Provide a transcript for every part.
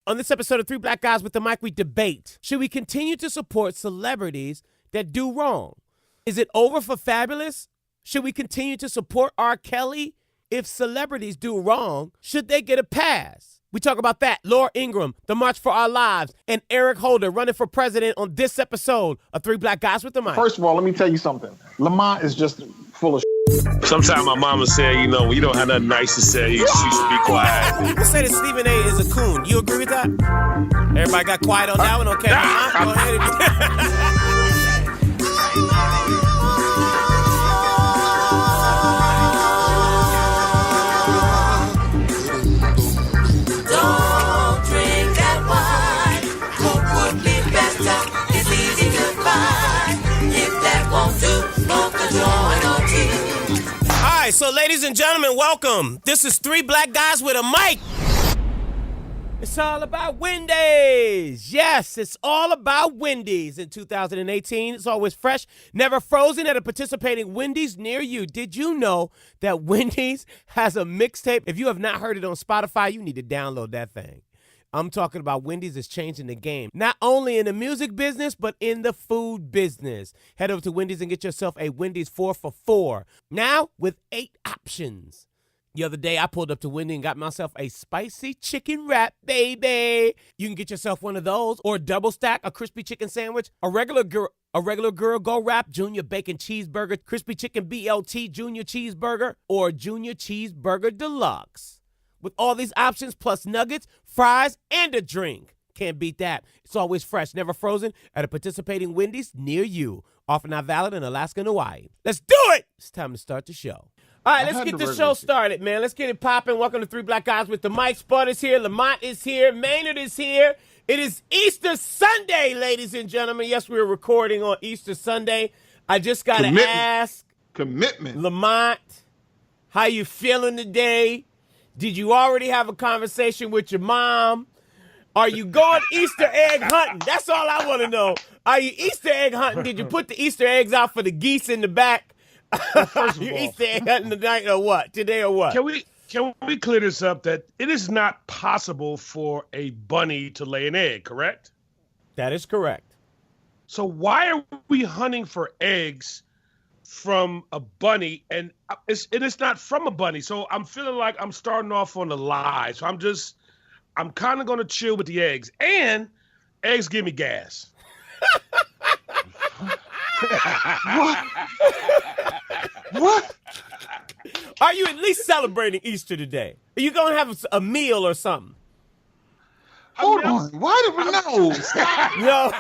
On this episode of Three Black Guys with the Mic, we debate, should we continue to support celebrities that do wrong? Is it over for Fabulous? Should we continue to support R.Kelly? If celebrities do wrong, should they get a pass? We talk about that, Laura Ingraham, the March for Our Lives, and Eric Holder running for president on this episode of Three Black Guys with the Mic. First of all, let me tell you something. Lamont is just full of Sometimes my mama said, you know, when you don't have nothing nice to say, you should be quiet. People say that Stephen A. is a coon. You agree with that? Everybody got quiet on that one? Okay, go ahead. All right, so ladies and gentlemen, welcome. This is Three Black Guys with a Mic. It's all about Wendy's. Yes, it's all about Wendy's in 2018. It's always fresh, never frozen at a participating Wendy's near you. Did you know that Wendy's has a mixtape? If you have not heard it on Spotify, you need to download that thing. I'm talking about Wendy's is changing the game, not only in the music business, but in the food business. Head over to Wendy's and get yourself a Wendy's 4 for $4. Now with 8 options. The other day, I pulled up to Wendy's and got myself a spicy chicken wrap, baby. You can get yourself one of those, or double stack, a crispy chicken sandwich, a regular girl go wrap, junior bacon cheeseburger, crispy chicken BLT junior cheeseburger, or junior cheeseburger deluxe. With all these options, plus nuggets, fries, and a drink. Can't beat that. It's always fresh, never frozen, at a participating Wendy's near you. Offer not valid in Alaska and Hawaii. Let's do it! It's time to start the show. All right, let's get the show started, man. Let's get it popping. Welcome to Three Black Guys with the Mic. Spud is here. Lamont is here. Maynard is here. It is Easter Sunday, ladies and gentlemen. Yes, we're recording on Easter Sunday. I just got to ask. Commitment. Lamont, how you feeling today? Did you already have a conversation with your mom? Are you going Easter egg hunting? That's all I want to know. Are you Easter egg hunting? Did you put the Easter eggs out for the geese in the back? First of you all, Easter egg hunting tonight or what? Today or what? Can we clear this up that it is not possible for a bunny to lay an egg, correct? That is correct. So why are we hunting for eggs from a bunny, and it's not from a bunny? So I'm feeling like I'm starting off on the lie. So I'm kind of going to chill with the eggs, and eggs give me gas. What? Are you at least celebrating Easter today? Are you going to have a meal or something? Hold on. Why do we know? Stop. No.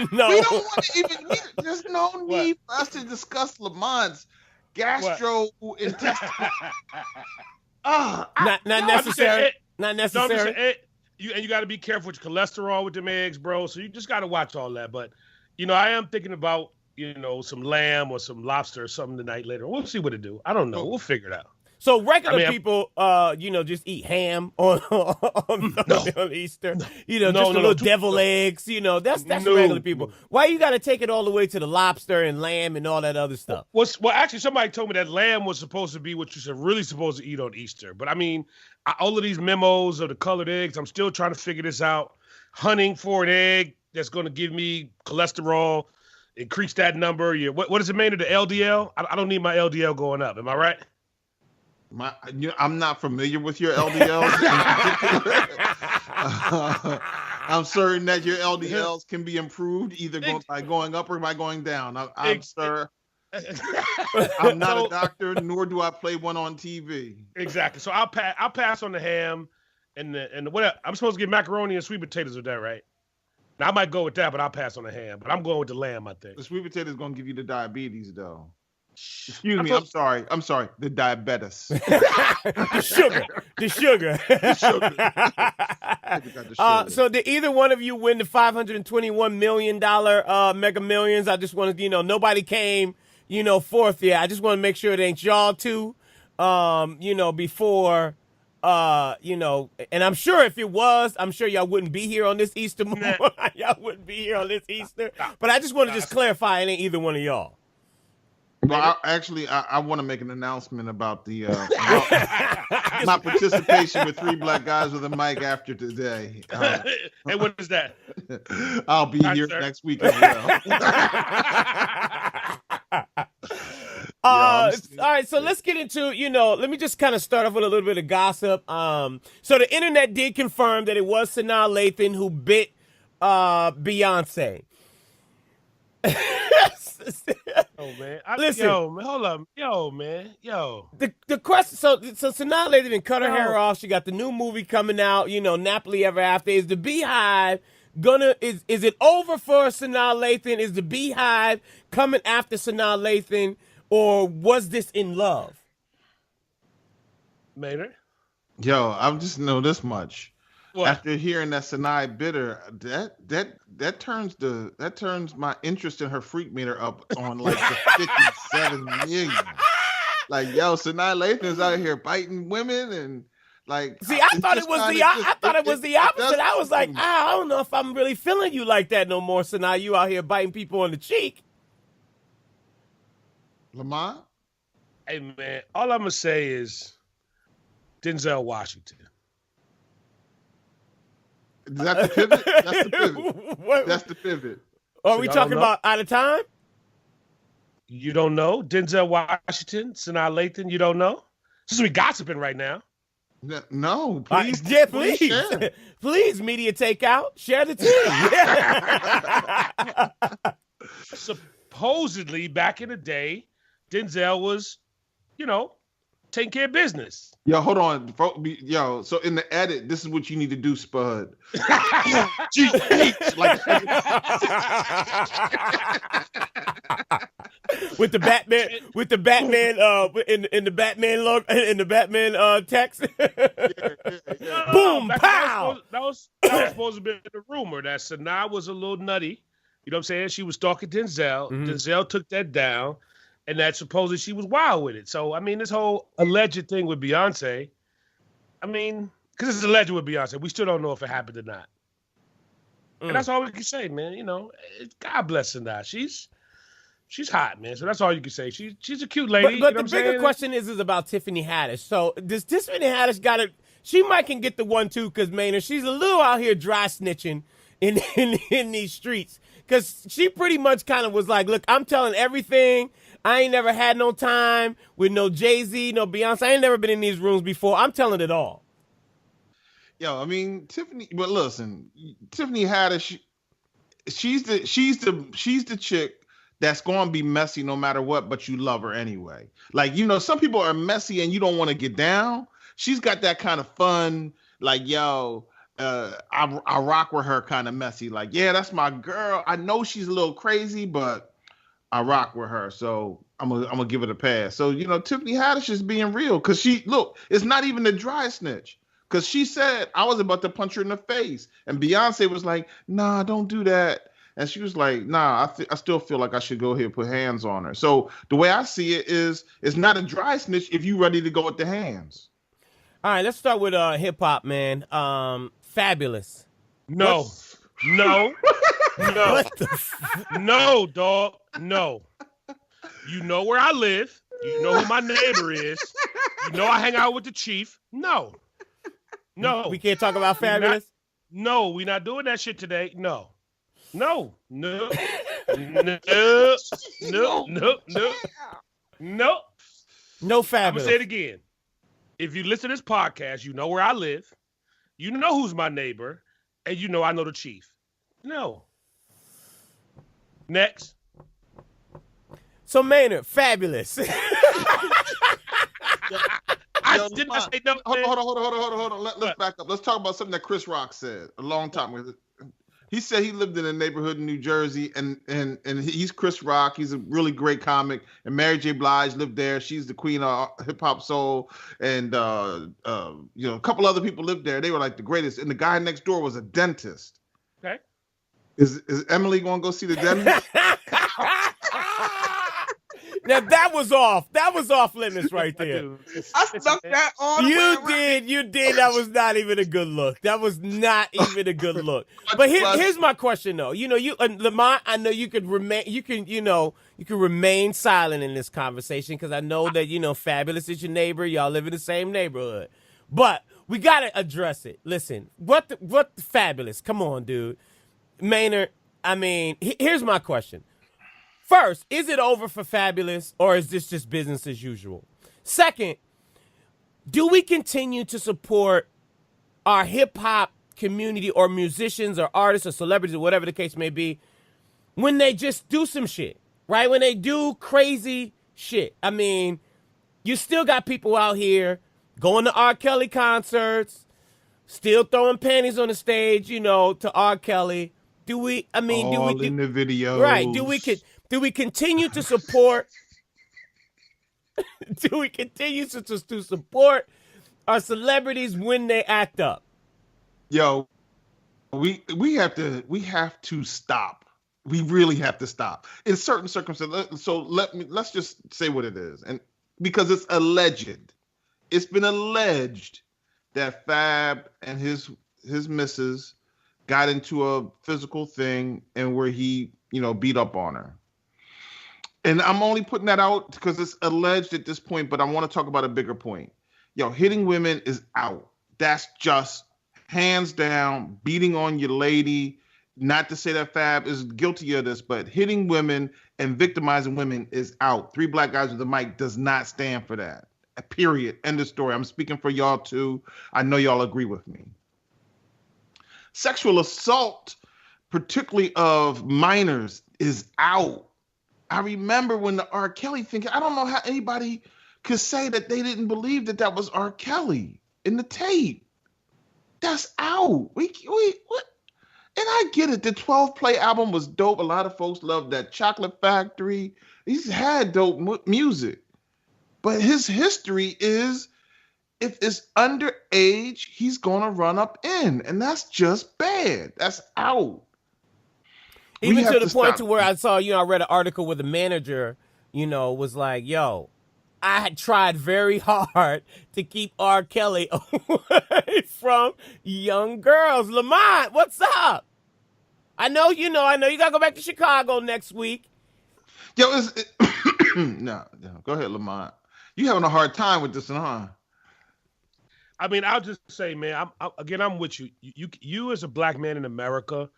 We don't want to even. There's no need for us to discuss Lamont's gastrointestinal. Not necessary. Not necessary. You got to be careful with your cholesterol with them eggs, bro. So you just got to watch all that. But I am thinking about some lamb or some lobster or something tonight later. We'll see what to do. I don't know. We'll figure it out. So regular people, just eat ham on Easter. Just a little devil eggs. That's regular people. Why you got to take it all the way to the lobster and lamb and all that other stuff? Well, actually, somebody told me that lamb was supposed to be what you're really supposed to eat on Easter. But I mean, all of these memos of the colored eggs, I'm still trying to figure this out. Hunting for an egg that's going to give me cholesterol, increase that number. What does it mean to the LDL? I don't need my LDL going up. Am I right? I'm not familiar with your LDLs. I'm certain that your LDLs can be improved either by going up or by going down. I'm not a doctor, nor do I play one on TV. Exactly. So I'll pass on the ham and what I'm supposed to get macaroni and sweet potatoes with that, right? Now I might go with that, but I'll pass on the ham. But I'm going with the lamb, I think. The sweet potato is going to give you the diabetes, though. Excuse me. I'm sorry. The diabetes. The sugar. So did either one of you win the $521 million Mega Millions? I just wanted, nobody came, fourth yet. I just want to make sure it ain't y'all two, before, and I'm sure if it was, I'm sure y'all wouldn't be here on this Easter morning. Y'all wouldn't be here on this Easter. But I just want to clarify it ain't either one of y'all. Well, I want to make an announcement about the about my participation with Three Black Guys with a Mic after today. And what is that? I'll be here next week as well. All right, so let's get into, let me just kind of start off with a little bit of gossip. So the internet did confirm that it was Sanaa Lathan who bit Beyonce. Oh man, Listen, hold up, The question, so Sanaa Lathan didn't cut her hair off. She got the new movie coming out, Napoli Ever After. Is the Beehive is it over for Sanaa Lathan? Is the Beehive coming after Sanaa Lathan, or was this in love? Maynard? Yo, I just know this much. What? After hearing that Sanaa bit her, that turns my interest in her freak meter up on like the 57 million. Like, yo, Sanaa Lathan is out here biting women and like. See, I thought it was the opposite. I was like, I don't know if I'm really feeling you like that no more, Sanaa. You out here biting people on the cheek. Lamont? Hey man, all I'm gonna say is Denzel Washington. Is that the pivot? That's the pivot. That's the pivot. Are we talking about out of time? You don't know Denzel Washington, Sanaa Lathan? You don't know? Since we gossiping right now. No, please. Please share. Please, media takeout. Share the tea. Supposedly, back in the day, Denzel was, taking care of business. Yo, hold on. Yo, so in the edit, this is what you need to do, Spud. with the Batman, in the Batman logo, in the Batman text. Boom, pow. That was supposed to be the rumor that Sanaa was a little nutty. You know what I'm saying? She was stalking Denzel. Mm-hmm. Denzel took that down. And that supposedly she was wild with it. So, I mean, this whole alleged thing with Beyonce, because it's alleged with Beyonce, we still don't know if it happened or not. And that's all we can say, man. God bless Sanaa. She's hot, man. So that's all you can say. She's a cute lady. But the bigger question is about Tiffany Haddish. So does Tiffany Haddish she might can get the 1-2 because, Maynard, she's a little out here dry snitching in these streets. Because she pretty much kind of was like, look, I'm telling everything. I ain't never had no time with no Jay-Z, no Beyonce. I ain't never been in these rooms before. I'm telling it all. Yo, Tiffany, but listen, Tiffany Haddish, she's the chick that's going to be messy no matter what, but you love her anyway. Like, some people are messy and you don't want to get down. She's got that kind of fun, like, yo, I rock with her kind of messy. Like, yeah, that's my girl. I know she's a little crazy, but I rock with her, so I'm gonna give it a pass. So Tiffany Haddish is being real because it's not even a dry snitch because she said I was about to punch her in the face, and Beyonce was like, "Nah, don't do that," and she was like, "Nah, I still feel like I should go here and put hands on her." So the way I see it is, it's not a dry snitch if you ready to go with the hands. All right, let's start with hip hop, man. Fabulous. No. No, dog. No. You know where I live. You know who my neighbor is. You know I hang out with the chief. No. We can't talk about Fabulous? We're not doing that shit today. No. No Fabulous. I'm gonna say it again. If you listen to this podcast, you know where I live. You know who's my neighbor. And you know I know the chief. No. Next. So, Maynard, Fabulous. I did not say no. Hold on. Let's back up. Let's talk about something that Chris Rock said a long time ago. He said he lived in a neighborhood in New Jersey, and he's Chris Rock. He's a really great comic. And Mary J. Blige lived there. She's the queen of hip hop soul, and a couple other people lived there. They were like the greatest. And the guy next door was a dentist. Okay. Is Emily going to go see the dentist? Now that was off. That was off limits right there. I stuck that on. You did. That was not even a good look. That was not even a good look. But here's my question though. You know, Lamont, I know you could remain. You can remain silent in this conversation because I know that Fabulous is your neighbor. Y'all live in the same neighborhood. But we gotta address it. Listen, what Fabulous? Come on, dude. Maynard. I mean, here's my question. First, is it over for Fabulous, or is this just business as usual? Second, do we continue to support our hip-hop community or musicians or artists or celebrities or whatever the case may be when they just do some shit, right? When they do crazy shit. I mean, you still got people out here going to R.Kelly concerts, still throwing panties on the stage, to R.Kelly. Do we in the videos. Right. Do we continue to support? Do we continue to support our celebrities when they act up? Yo, we have to stop. We really have to stop in certain circumstances. So let's just say what it is, and because it's alleged, it's been alleged that Fab and his missus got into a physical thing and where he beat up on her. And I'm only putting that out because it's alleged at this point, but I want to talk about a bigger point. Yo, hitting women is out. That's just hands down beating on your lady. Not to say that Fab is guilty of this, but hitting women and victimizing women is out. Three Black Guys with a Mic does not stand for that. Period. End of story. I'm speaking for y'all too. I know y'all agree with me. Sexual assault, particularly of minors, is out. I remember when the R.Kelly thing, I don't know how anybody could say that they didn't believe that was R.Kelly in the tape. That's out. What? And I get it. The 12 Play album was dope. A lot of folks loved that Chocolate Factory. He's had dope music. But his history is, if it's underage, he's going to run up in. And that's just bad. That's out. Even to the point to where I saw, I read an article where the manager, was like, yo, I had tried very hard to keep R. Kelly away from young girls. Lamont, what's up? I know you got to go back to Chicago next week. Yo, no, go ahead, Lamont. You having a hard time with this one, huh? I mean, I'll just say, man, I'm with you. You as a black man in America,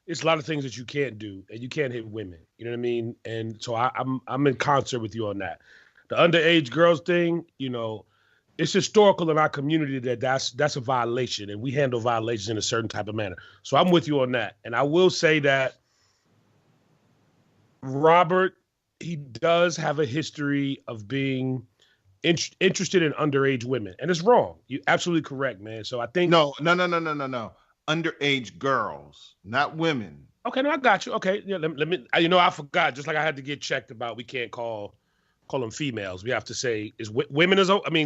it's a lot of things that you can't do, and you can't hit women. You know what I mean? And so I'm in concert with you on that. The underage girls thing, it's historical in our community that's a violation, and we handle violations in a certain type of manner. So I'm with you on that. And I will say that Robert, he does have a history of being interested in underage women, and it's wrong. You're absolutely correct, man. So I think no. Underage girls, not women. Okay, no, I got you. Okay, yeah, let me. I forgot. Just like I had to get checked about, we can't call them females. We have to say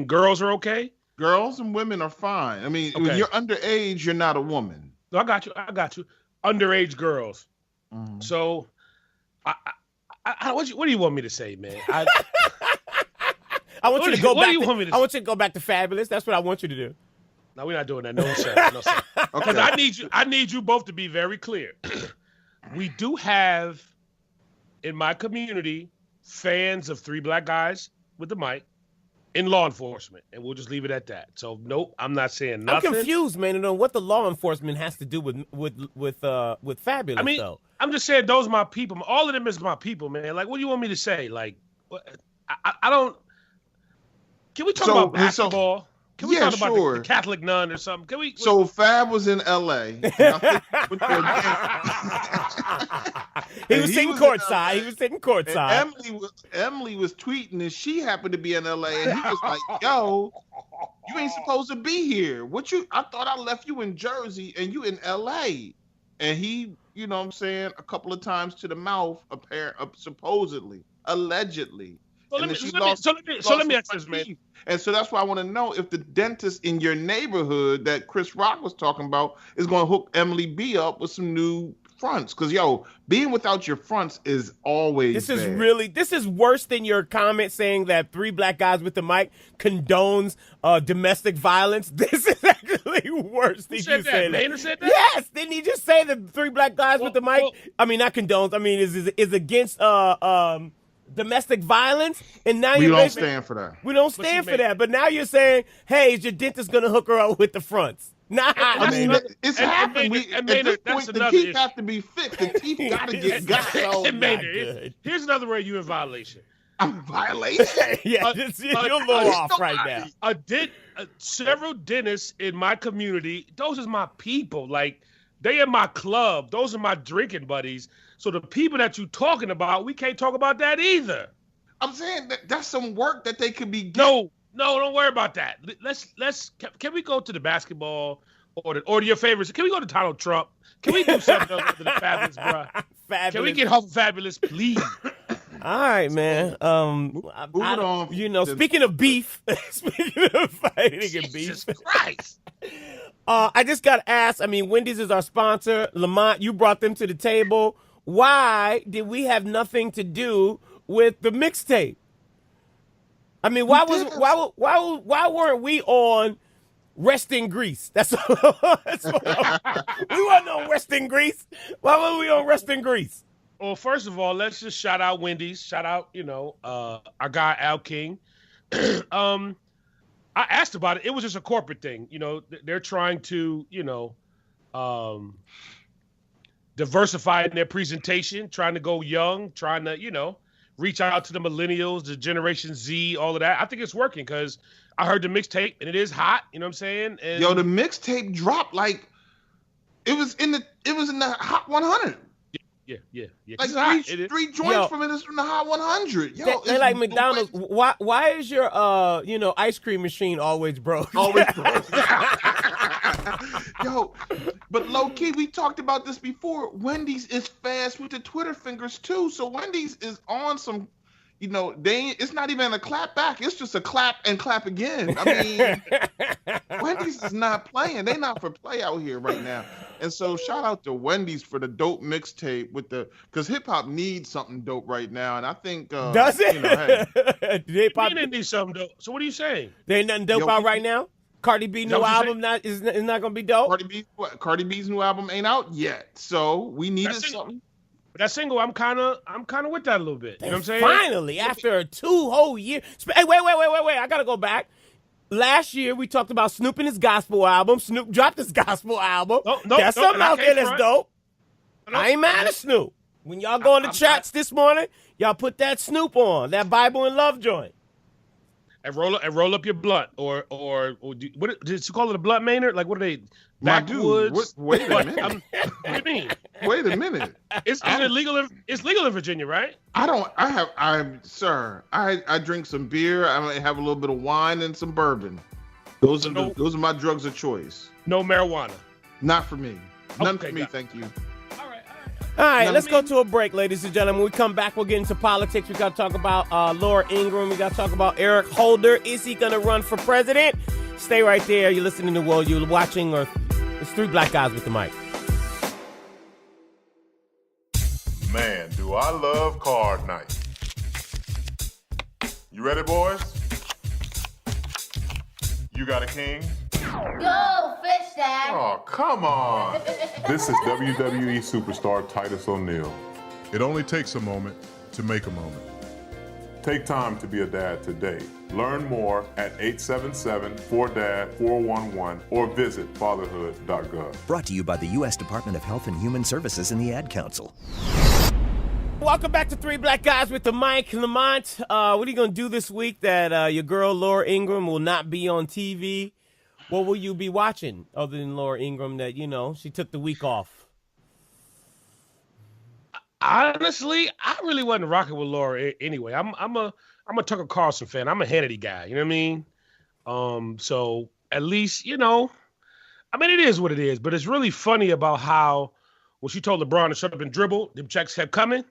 girls are okay. Girls and women are fine. I mean, okay. When you're underage, you're not a woman. No, I got you. Underage girls. Mm-hmm. So, what do you want me to say, man? I want you to go back. I want you to go back to Fabulous. That's what I want you to do. No, we're not doing that. No, sir. Because I need you both to be very clear. We do have in my community fans of Three Black Guys with the Mic in law enforcement, and we'll just leave it at that. So nope, I'm not saying nothing. I'm confused, man, on what the law enforcement has to do with Fabulous. I mean, though. I'm just saying those are my people. All of them is my people, man. Like, what do you want me to say? Like, I don't. Can we talk about basketball? Can we talk about the Catholic nun or something? Can we? So Fab was in L.A. He was sitting courtside. Emily was tweeting, and she happened to be in L.A. And he was like, "Yo, you ain't supposed to be here. I thought I left you in Jersey, and you in L.A." And he, a couple of times to the mouth, supposedly, allegedly. So let me ask this, man. And so that's why I want to know if the dentist in your neighborhood that Chris Rock was talking about is going to hook Emily B up with some new fronts, because being without your fronts is always this is worse than your comment saying that Three Black Guys with the Mic condones domestic violence. This is actually worse than you saying that. Maynard said that? Yes, didn't he just say that Three Black Guys with the Mic? I mean, not condones. I mean, is against domestic violence, and now we don't stand for that. We don't stand for that. But now you're saying, hey, is your dentist gonna hook her up with the fronts? Nah, I mean, it's happened. At this point, the teeth have to be fixed. The teeth gotta get got. Here's another way you in violation. I'm in violation. Yeah, you're a little off right now. Several dentists in my community. Those is my people. Like, they in my club. Those are my drinking buddies. So the people that you talking about, we can't talk about that either. I'm saying that's some work that they could be getting. No, don't worry about that. Can we go to the basketball or to your favorites? Can we go to Donald Trump? Can we do something else to the Fabulous, bro? Fabulous. Can we get off of Fabulous, please? All right, man. Moving on. Speaking of beef, speaking of fighting and beef. Jesus Christ. I just got to ask, I mean, Wendy's is our sponsor. Lamont, you brought them to the table. Why did we have nothing to do with the mixtape? I mean, why weren't we on Rest in Greece? That's what we weren't on Rest in Greece. Why were we on Rest in Greece? Well, first of all, let's just shout out Wendy's. Shout out, our guy Al King. I asked about it. It was just a corporate thing. They're trying to, diversify in their presentation, trying to go young, trying to, reach out to the millennials, the Generation Z, all of that. I think it's working because I heard the mixtape and it is hot. You know what I'm saying? And the mixtape dropped like it was in the Hot 100. Yeah. Like three joints from it is from the Hot 100. They like McDonald's. Why is your ice cream machine always broke? Always broke. But low key, we talked about this before. Wendy's is fast with the Twitter fingers too. So Wendy's is on some, it's not even a clap back. It's just a clap and clap again. I mean, Wendy's is not playing. They not for play out here right now. And so shout out to Wendy's for the dope mixtape because hip hop needs something dope right now. And I think does it? Hey, hip hop needs something dope. So what are you saying? There ain't nothing dope out right now. Cardi B new album is not gonna be dope. Cardi B's new album ain't out yet, so we needed something. But that single, I'm kind of with that a little bit. You know what I'm saying? Finally, after 2 whole years. Hey, wait! I gotta go back. Last year we talked about Snoop and his gospel album. Snoop dropped his gospel album. That's something out there that's dope. I ain't mad at Snoop. When y'all go in the chats this morning, y'all put that Snoop on, that Bible and Love joint. And roll up your blunt, or what did you call it, a blunt, Maynard? Like, what are they? Backwoods? Wait a minute. What do you mean? Wait a minute. It's illegal. It's legal in Virginia, right? I drink some beer. I might have a little bit of wine and some bourbon. Those are my drugs of choice. No marijuana. Not for me. None for me. Thank you. All right, let's go to a break, ladies and gentlemen. When we come back, we'll get into politics. We got to talk about Laura Ingraham. We got to talk about Eric Holder. Is he going to run for president? Stay right there. You're listening to World. You're watching, or it's Three Black Guys with the Mic. Man, do I love card night. You ready, boys? You got a king? Go, fish dad. Oh, come on. This is WWE superstar Titus O'Neil. It only takes a moment to make a moment. Take time to be a dad today. Learn more at 877-4DAD-411 or visit fatherhood.gov. Brought to you by the U.S. Department of Health and Human Services and the Ad Council. Welcome back to Three Black Guys with the Mic. Lamont, what are you going to do this week that your girl Laura Ingraham will not be on TV? What will you be watching other than Laura Ingraham that, she took the week off? Honestly, I really wasn't rocking with Laura anyway. I'm a Tucker Carlson fan. I'm a Hannity guy. You know what I mean? So at least, it is what it is. But it's really funny about how when she told LeBron to shut up and dribble, them checks kept coming.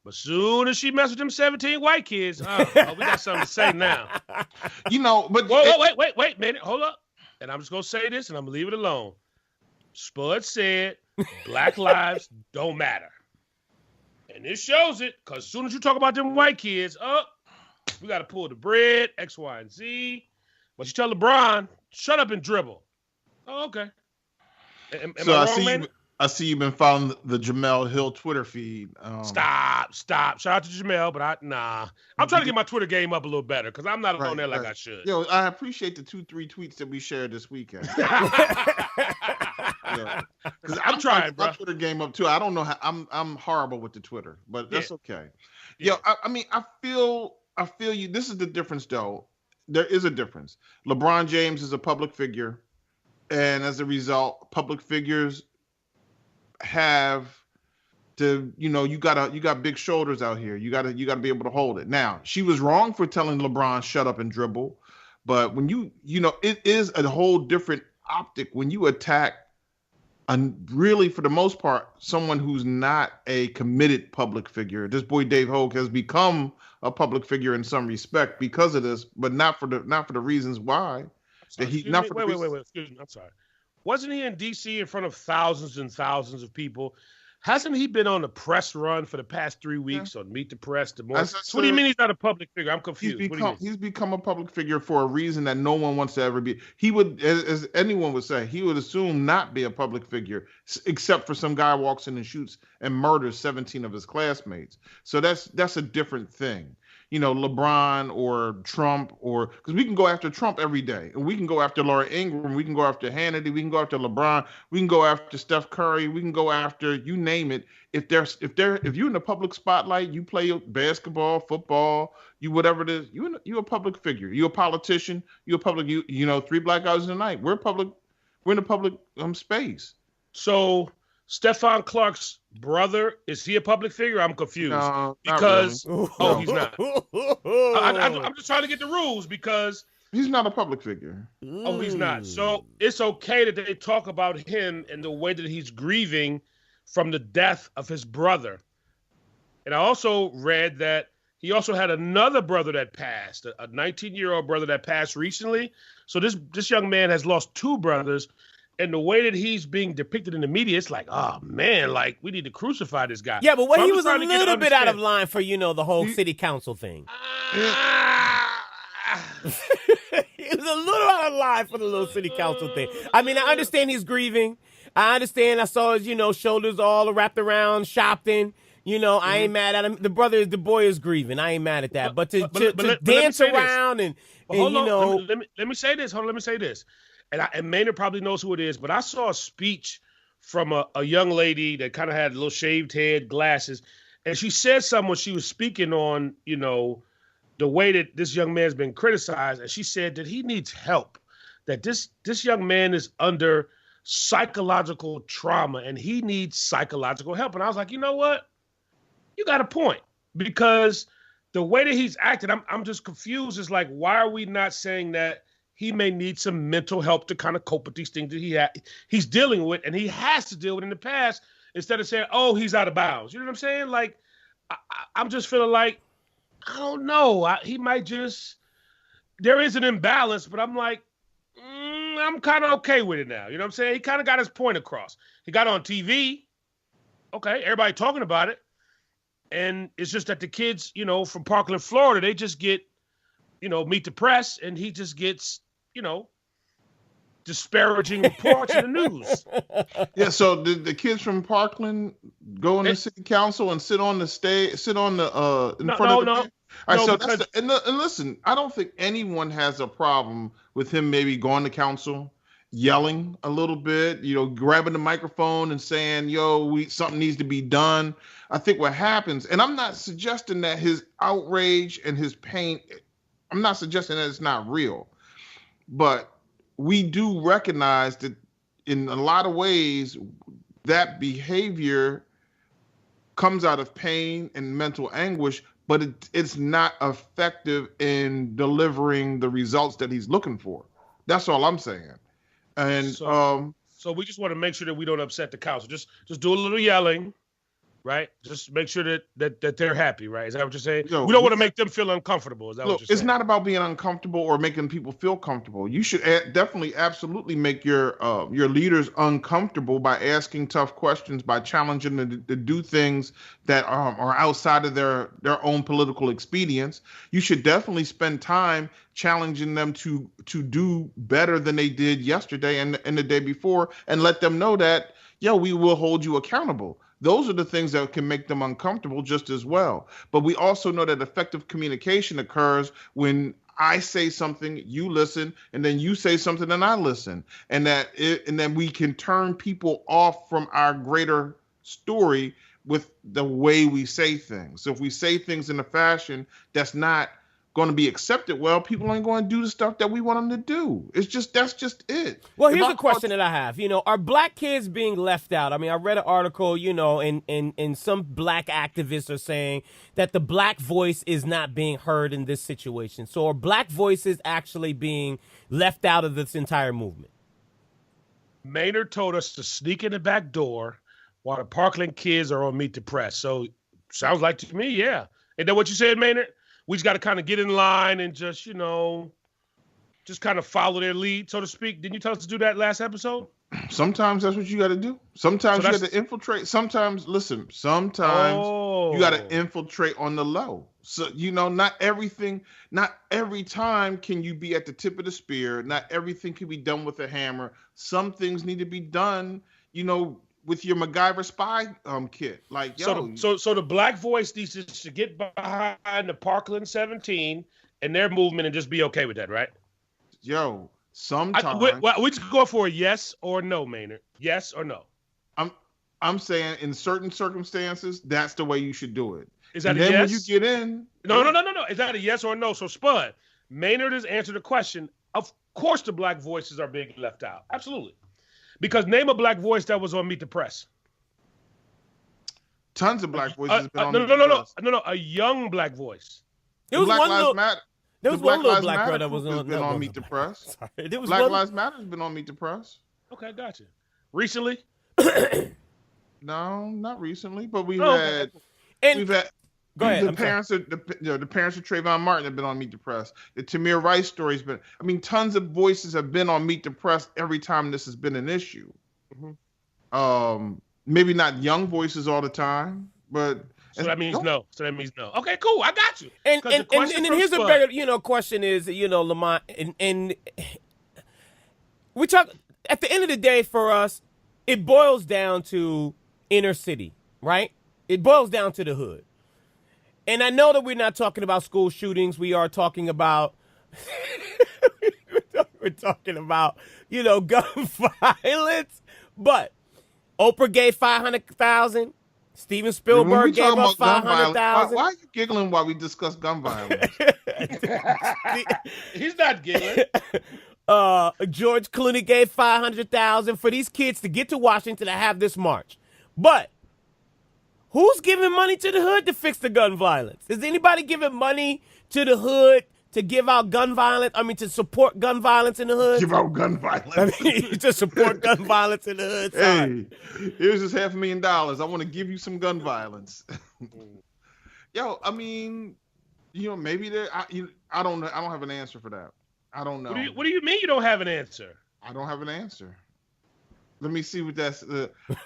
But soon as she messed with them 17 white kids, we got something to say now. But wait a minute. Hold up. And I'm just going to say this, and I'm going to leave it alone. Spud said Black lives don't matter. And this shows it, because as soon as you talk about them white kids, we got to pull the bread, X, Y, and Z. But you tell LeBron, shut up and dribble. Oh, okay. Am I wrong, man? I see you've been following the Jamel Hill Twitter feed. Stop. Shout out to Jamel, but I'm trying to get my Twitter game up a little better because I'm not on there like I should. Yo, I appreciate the 2-3 tweets that we shared this weekend. Because I'm trying my Twitter game up too. I don't know how I'm horrible with the Twitter, but that's okay. Yeah. Yo, I mean, I feel you. This is the difference, though. There is a difference. LeBron James is a public figure, and as a result, public figures have to, you got big shoulders out here. You gotta be able to hold it. Now, she was wrong for telling LeBron shut up and dribble, but when it is a whole different optic when you attack, really for the most part, someone who's not a committed public figure. This boy Dave Hogue has become a public figure in some respect because of this, but not for the reasons why. Wait, excuse me. I'm sorry. Wasn't he in D.C. in front of thousands and thousands of people? Hasn't he been on the press run for the past 3 weeks on Meet the Press? What do you mean he's not a public figure? I'm confused. He's become a public figure for a reason that no one wants to ever be. He would, as anyone would say, he would assume not be a public figure, except for some guy walks in and shoots and murders 17 of his classmates. So that's a different thing. LeBron or Trump, or because we can go after Trump every day, and we can go after Laura Ingraham, we can go after Hannity, we can go after LeBron, we can go after Steph Curry, we can go after you name it. If you're in the public spotlight, you play basketball, football, whatever it is, you're a public figure. You're a politician. You're a public. Three black guys in the night. We're public. We're in the public space. So Stephan Clark's brother, is he a public figure? I'm confused. No, because not really. He's not. I'm just trying to get the rules because he's not a public figure. Oh, he's not. So it's okay that they talk about him and the way that he's grieving from the death of his brother. And I also read that he also had another brother that passed, a 19-year-old brother that passed recently. So this young man has lost two brothers. And the way that he's being depicted in the media, it's like, oh, man, like, we need to crucify this guy. Yeah, but he was a little bit out of line for, the whole city council thing. He was a little out of line for the little city council thing. I mean, I understand he's grieving. I understand. I saw his, shoulders all wrapped around, shopping. I ain't mad at him. The boy is grieving. I ain't mad at that. But to dance around and let me say this. Hold on, let me say this. And Maynard probably knows who it is, but I saw a speech from a young lady that kind of had a little shaved head, glasses, and she said something when she was speaking on, the way that this young man's been criticized, and she said that he needs help, that this young man is under psychological trauma, and he needs psychological help. And I was like, you know what? You got a point, because the way that he's acting, I'm just confused. It's like, why are we not saying that he may need some mental help to kind of cope with these things that he's dealing with, and he has to deal with in the past, instead of saying, oh, he's out of bounds. You know what I'm saying? Like, I'm just feeling like, I don't know. He might just, there is an imbalance, but I'm like, I'm kind of okay with it now. You know what I'm saying? He kind of got his point across. He got on TV. Okay, everybody talking about it. And it's just that the kids, from Parkland, Florida, they just get, Meet the Press, and he just gets, disparaging reports in the news. Yeah, so the kids from Parkland go in the city council and sit on the stage, in front of the all right, and listen, I don't think anyone has a problem with him maybe going to council, yelling a little bit, grabbing the microphone and saying, something needs to be done. I think what happens, and I'm not suggesting that his outrage and his pain, I'm not suggesting that it's not real, but we do recognize that in a lot of ways that behavior comes out of pain and mental anguish, but it's not effective in delivering the results that he's looking for. That's all I'm saying. And so we just want to make sure that we don't upset the council. Just do a little yelling, right? Just make sure that they're happy, right? Is that what you're saying? Yo, we don't want to make them feel uncomfortable. Is that what look, you're saying? it's not about being uncomfortable or making people feel comfortable. You should definitely, absolutely make your leaders uncomfortable by asking tough questions, by challenging them to do things that are outside of their own political expedience. You should definitely spend time challenging them to do better than they did yesterday and the day before, and let them know that, we will hold you accountable. Those are the things that can make them uncomfortable just as well. But we also know that effective communication occurs when I say something, you listen, and then you say something and I listen. And then we can turn people off from our greater story with the way we say things. So if we say things in a fashion that's not going to be accepted, well, people ain't going to do the stuff that we want them to do. That's just it. Well, here's a question that I have. Are black kids being left out? I mean, I read an article, and some black activists are saying that the black voice is not being heard in this situation. So are black voices actually being left out of this entire movement? Maynard told us to sneak in the back door while the Parkland kids are on Meet the Press. So sounds like to me, yeah. Ain't that what you said, Maynard? We just got to kind of get in line and just, just kind of follow their lead, so to speak. Didn't you tell us to do that last episode? Sometimes that's what you got to do. Sometimes you got to infiltrate. Sometimes you got to infiltrate on the low. So, not every time can you be at the tip of the spear. Not everything can be done with a hammer. Some things need to be done, with your MacGyver spy kit. Like, So the black voice needs to get behind the Parkland 17 and their movement and just be okay with that, right? Sometimes we just go for a yes or no, Maynard. Yes or no? I'm saying in certain circumstances, that's the way you should do it. Is that and a then yes? When you get in, no. Is that a yes or a no? So Spud, Maynard has answered the question. Of course, the black voices are being left out. Absolutely. Because name a black voice that was on Meet the Press. Tons of black voices have been on Meet the Press. No, a young black voice. There was Black one Lives little, Matter. there was The one little Lives black Matter girl that was group has been on Meet the Press. Sorry, there was Black one, Lives Matter has been on Meet the Press. Okay, gotcha. Recently? No, not recently, but we've Go had. Go ahead. The parents of Trayvon Martin have been on Meet the Press. The Tamir Rice story's been. I mean, tons of voices have been on Meet the Press every time this has been an issue. Mm-hmm. Maybe not young voices all the time, but so that means no. Okay, cool. I got you. And then here's a better, question is, Lamont, and we talk at the end of the day for us, it boils down to inner city, right? It boils down to the hood. And I know that we're not talking about school shootings. We are talking about we're talking about, gun violence. But Oprah gave $500,000. Steven Spielberg gave up $500,000. Why are you giggling while we discuss gun violence? He's not giggling. George Clooney gave $500,000 for these kids to get to Washington to have this march. But who's giving money to the hood to fix the gun violence? Is anybody giving money to the hood to give out gun violence? I mean, to support gun violence in the hood? Give out gun violence. I mean, to support gun violence in the hood. Sorry. Hey, here's this $500,000. I want to give you some gun violence. Yo, I mean, maybe there. I don't know. I don't have an answer for that. I don't know. What do you mean you don't have an answer? I don't have an answer. Let me see what that's.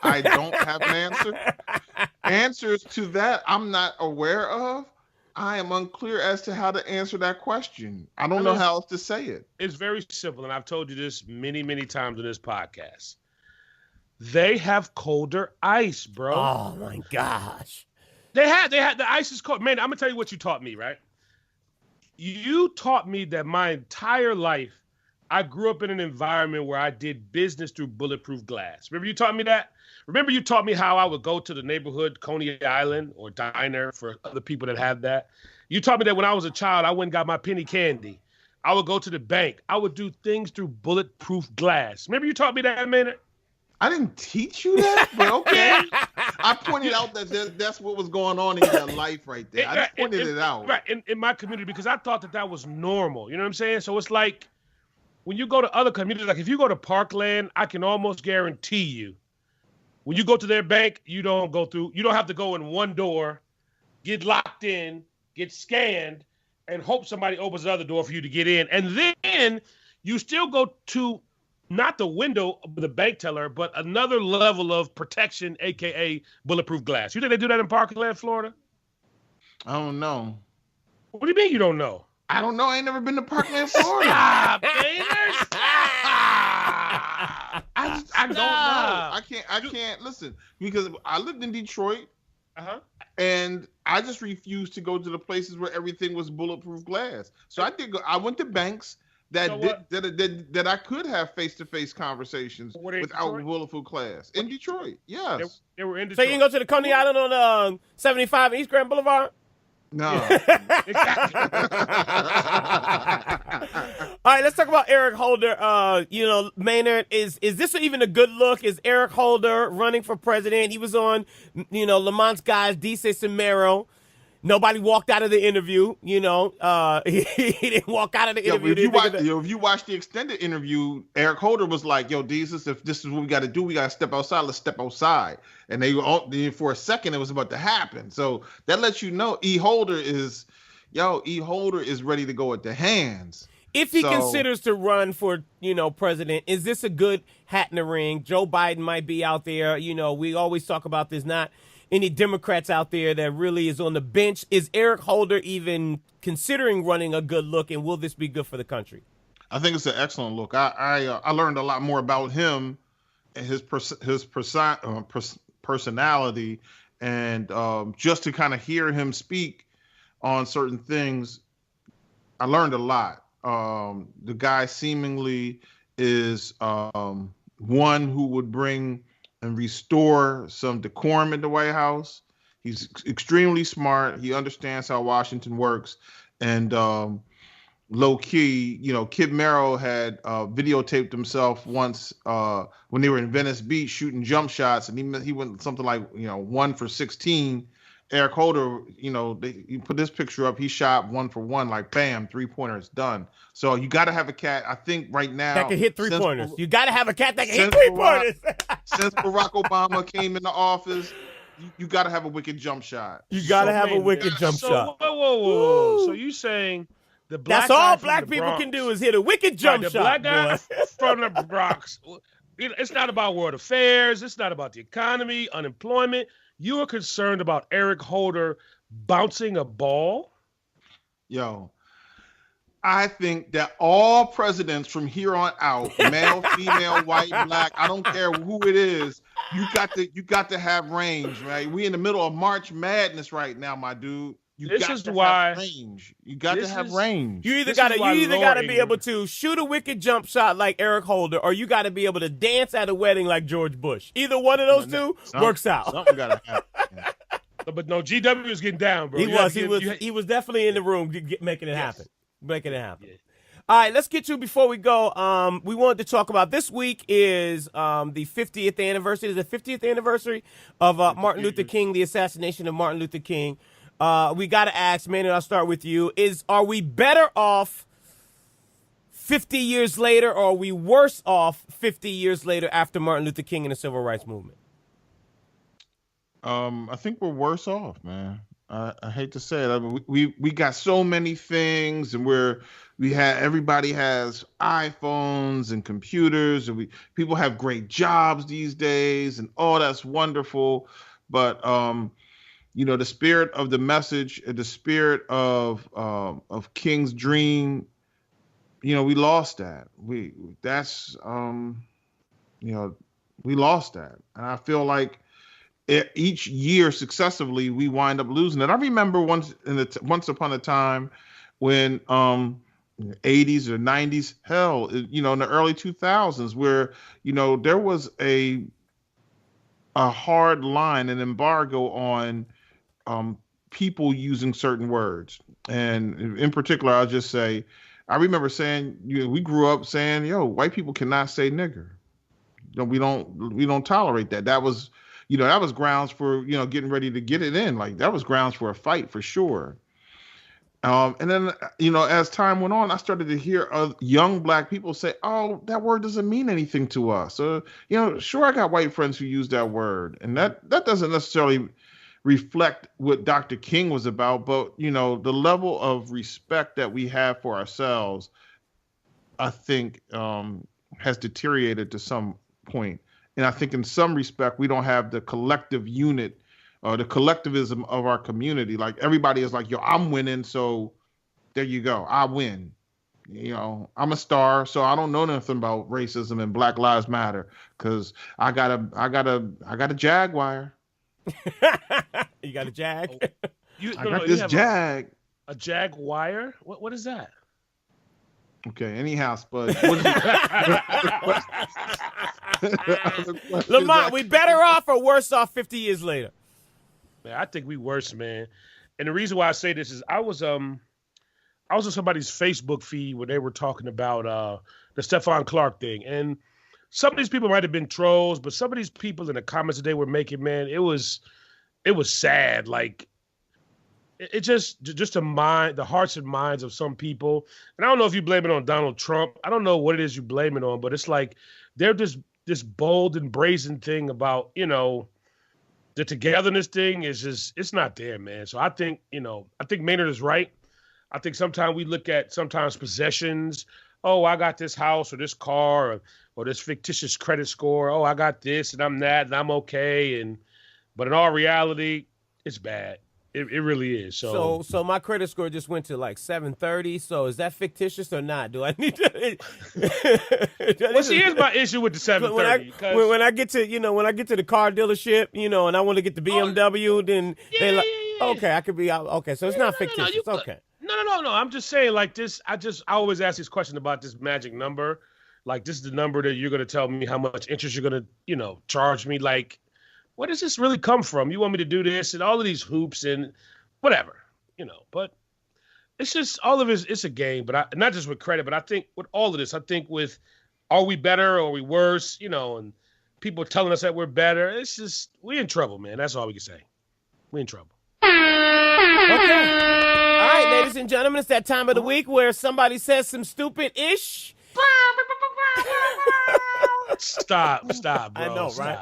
I don't have an answer. Answers to that I'm not aware of. I am unclear as to how to answer that question. I don't know how else to say it. It's very simple, and I've told you this many, many times on this podcast. They have colder ice, bro. Oh my gosh. They had the ice is cold. Man, I'm gonna tell you what you taught me, right? You taught me that my entire life I grew up in an environment where I did business through Bulletproof Glass. Remember you taught me that? Remember you taught me how I would go to the neighborhood Coney Island or diner for other people that have that? You taught me that when I was a child, I went and got my penny candy. I would go to the bank. I would do things through Bulletproof Glass. Remember you taught me that, man? I didn't teach you that, but okay. I pointed out that that's what was going on in your life right there. I just pointed it out. Right, in my community, because I thought that was normal. You know what I'm saying? So it's like, when you go to other communities, like if you go to Parkland, I can almost guarantee you, When you go to their bank, you don't have to go in one door, get locked in, get scanned, and hope somebody opens the other door for you to get in. And then you still go to not the window of the bank teller, but another level of protection, aka bulletproof glass. You think they do that in Parkland, Florida? I don't know. What do you mean you don't know? I don't know. I ain't never been to Parkland, Florida. Stop, Baylor, I don't know. I can't listen because I lived in Detroit. And I just refused to go to the places where everything was bulletproof glass. So I did go. I went to banks that I could have face-to-face conversations without bulletproof glass in Detroit. Yes, they were in Detroit. So you can go to the Coney Island on 75 East Grand Boulevard. No. Exactly. All right, let's talk about Eric Holder. Maynard, is this even a good look? Is Eric Holder running for president? He was on, Lamont's guys, Dice Samero. Nobody walked out of the interview. He didn't walk out of the interview. If you watch the extended interview, Eric Holder was like, "Yo, Jesus, if this is what we got to do, we got to step outside. Let's step outside." And for a second, it was about to happen. So that lets you know E. Holder is ready to go at the hands. If he considers to run for, president, is this a good hat in the ring? Joe Biden might be out there. We always talk about there's not any Democrats out there that really is on the bench. Is Eric Holder even considering running a good look, and will this be good for the country? I think it's an excellent look. I learned a lot more about him and his personality, and just to kind of hear him speak on certain things, I learned a lot. The guy seemingly is one who would bring and restore some decorum in the White House. He's extremely smart. He understands how Washington works. And low key, Kid Merrow had videotaped himself once when they were in Venice Beach shooting jump shots, and he went something like 1 for 16. Eric Holder, he put this picture up. He shot 1 for 1, like bam, 3-pointers done. So you got to have a cat. I think right now that can hit 3-pointers. You got to have a cat that can hit 3-pointers. Since Barack Obama came into office, you got to have a wicked jump shot. You got to have a wicked jump shot. Whoa. So you saying the black that's all guy black from the people Bronx, can do is hit a wicked jump shot. The black guy from the Bronx. It's not about world affairs. It's not about the economy, unemployment. You are concerned about Eric Holder bouncing a ball? Yo, I think that all presidents from here on out, male, female, white, black, I don't care who it is, you got to have range, right? We in the middle of March Madness right now, my dude. You got to have range. You got to have range. You either got to be able to shoot a wicked jump shot like Eric Holder, or you got to be able to dance at a wedding like George Bush. Either one of those two works out. Something got to happen. But no, GW is getting down, bro. He was definitely in the room making it happen. Making it happen. Yeah. All right, let's get to, before we go, we wanted to talk about, this week is the 50th anniversary. It's the 50th anniversary of Martin Luther King, the assassination of Martin Luther King. We got to ask, man, and I'll start with you, are we better off 50 years later, or are we worse off 50 years later after Martin Luther King and the Civil Rights Movement? I think we're worse off, man. I hate to say it. I mean, we got so many things, and everybody has iPhones and computers, and people have great jobs these days, and that's wonderful. But the spirit of the message, the spirit of King's dream, we lost that. We lost that, and I feel like each year successively we wind up losing it. I remember once upon a time when 80s or 90s, hell, in the early 2000s, where there was a hard line, an embargo on people using certain words. And in particular, I'll just say, I remember saying, we grew up saying, white people cannot say nigger. We don't tolerate that. That was grounds for, getting ready to get it in. Like, that was grounds for a fight for sure. And then, as time went on, I started to hear young black people say, "Oh, that word doesn't mean anything to us." Sure, I got white friends who use that word, and that doesn't necessarily reflect what Dr. King was about, but the level of respect that we have for ourselves, I think, has deteriorated to some point. And I think in some respect, we don't have the collective unit or the collectivism of our community. Like everybody is like, yo, I'm winning. So there you go. I win. I'm a star. So I don't know nothing about racism and Black Lives Matter because I got a Jaguar. You got a Jag? I got this Jag. A Jaguar? What is that? Okay, anyhow, Spud. Lamont, we better off or worse off 50 years later? Man, I think we worse, man. And the reason why I say this is I was on somebody's Facebook feed where they were talking about the Stephan Clark thing. And some of these people might have been trolls, but some of these people in the comments that they were making, man, it was sad. Like it just the hearts and minds of some people. And I don't know if you blame it on Donald Trump. I don't know what it is you blame it on, but it's like they're just this bold and brazen thing about, the togetherness thing is just, it's not there, man. So I think Maynard is right. I think sometimes we look at possessions. Oh, I got this house or this car or this fictitious credit score. Oh, I got this and I'm that and I'm okay. But in all reality, it's bad. It really is. So my credit score just went to like 730. So is that fictitious or not? Do I need to? Well, see, here's my issue with the 730. When I get to the car dealership, and I want to get the BMW, then they like, okay, I could be out. Okay, so it's not fictitious. Okay. No. I'm just saying, like this. I always ask this question about this magic number. Like, this is the number that you're going to tell me how much interest you're going to, charge me. Like, where does this really come from? You want me to do this and all of these hoops and whatever, but it's just all of it's a game, but not just with credit, but I think with all of this, are we better or are we worse? And people telling us that we're better. It's just, we're in trouble, man. That's all we can say. We're in trouble. Okay. All right, ladies and gentlemen, it's that time of the week where somebody says some stupid-ish. Stop, bro. I know, stop. right?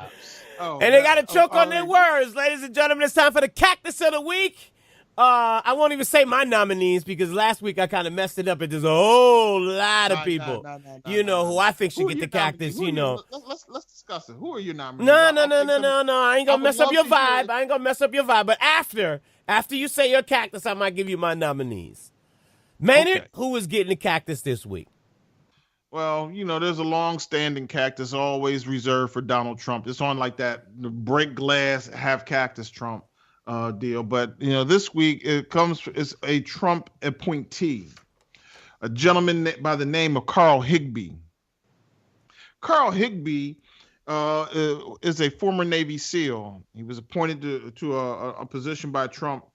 And they got to choke on their words. Ladies and gentlemen, it's time for the Cactus of the Week. I won't even say my nominees because last week I kind of messed it up. And there's a whole lot of people, who I think should get the Cactus, Let's discuss it. Who are your nominees? No. I ain't going to mess up your vibe. But after you say your Cactus, I might give you my nominees. Maynard, who is getting the Cactus this week? Well, there's a long-standing Cactus always reserved for Donald Trump. It's on like that break glass, have Cactus Trump deal. But, this week it's a Trump appointee, a gentleman by the name of Karl Higby. Karl Higby is a former Navy SEAL. He was appointed to a position by Trump,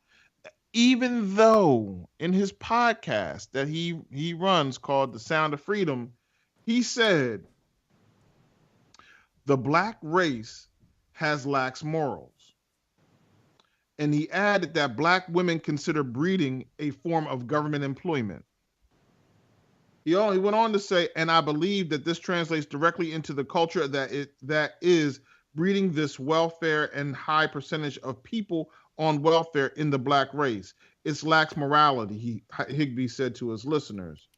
even though in his podcast that he runs called The Sound of Freedom, he said, the black race has lax morals. And he added that black women consider breeding a form of government employment. He went on to say, and I believe that this translates directly into the culture that is breeding this welfare and high percentage of people on welfare in the black race. It's lax morality, Higby said to his listeners.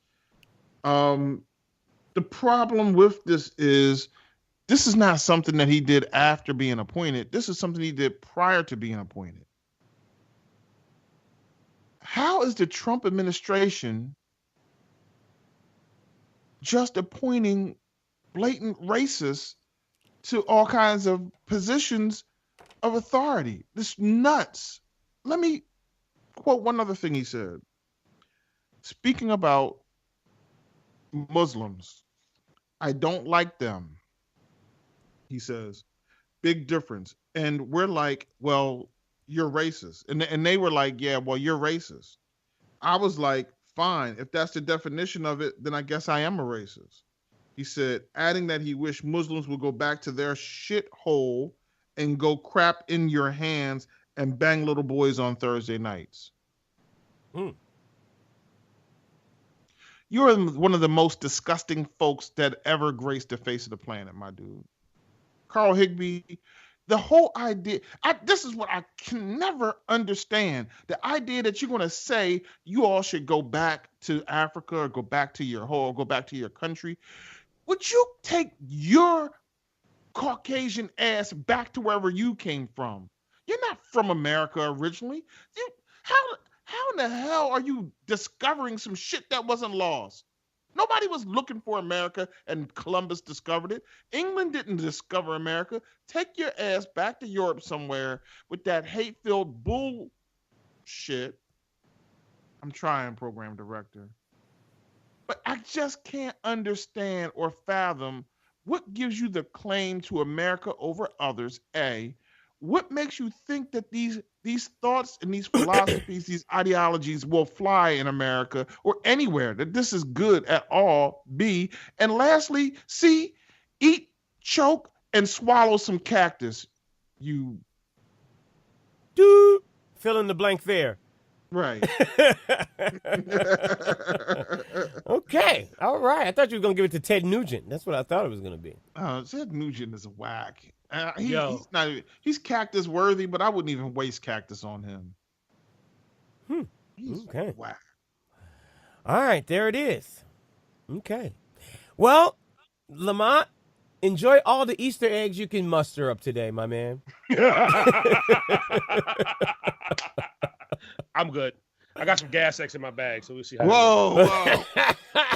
The problem with this is not something that he did after being appointed. This is something he did prior to being appointed. How is the Trump administration just appointing blatant racists to all kinds of positions of authority? This is nuts. Let me quote one other thing he said. Speaking about Muslims, I don't like them, he says. Big difference. And we're like, well, you're racist. And they were like, yeah, well, you're racist. I was like, fine. If that's the definition of it, then I guess I am a racist. He said, adding that he wished Muslims would go back to their shithole and go crap in your hands and bang little boys on Thursday nights. You're one of the most disgusting folks that ever graced the face of the planet, my dude. Karl Higby, the whole idea, this is what I can never understand. The idea that you're going to say you all should go back to Africa or go back to your home, go back to your country. Would you take your Caucasian ass back to wherever you came from? You're not from America originally. How in the hell are you discovering some shit that wasn't lost? Nobody was looking for America and Columbus discovered it. England didn't discover America. Take your ass back to Europe somewhere with that hate-filled bullshit. I'm trying, program director. But I just can't understand or fathom what gives you the claim to America over others, A. What makes you think that these thoughts and these philosophies, these ideologies will fly in America or anywhere, that this is good at all, B. And lastly, C, eat, choke, and swallow some cactus. You do fill in the blank there. Right. Okay. All right. I thought you were going to give it to Ted Nugent. That's what I thought it was going to be. Ted Nugent is a whack. He's cactus worthy, but I wouldn't even waste cactus on him. He's okay. Whack. All right. There it is. Okay. Well, Lamont, enjoy all the Easter eggs you can muster up today, my man. I'm good. I got some gas X in my bag, so we'll see how. Whoa.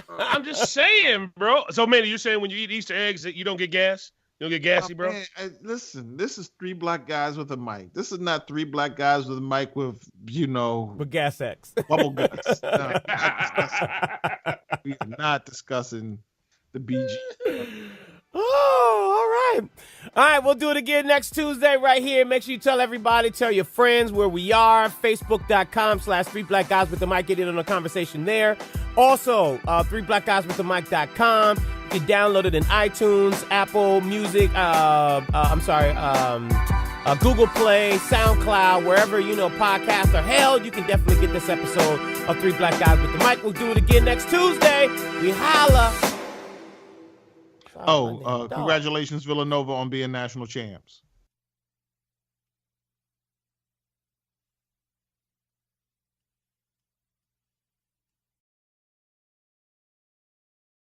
I'm just saying, bro. So, Manny, you're saying when you eat Easter eggs that you don't get gas? You don't get gassy, bro? Man, listen, this is three black guys with a mic. This is not three black guys with a mic with, with gas X. Bubble guts. No, we are not discussing the BG. Oh, all right. All right, we'll do it again next Tuesday right here. Make sure you tell everybody, tell your friends where we are. Facebook.com/3blackguys with the mic. Get in on the conversation there. Also, 3blackguyswiththemic.com. You can download it in iTunes, Apple Music, Google Play, SoundCloud, wherever, podcasts are held. You can definitely get this episode of Three Black Guys with the Mic. We'll do it again next Tuesday. We holla. Congratulations, Villanova, on being national champs.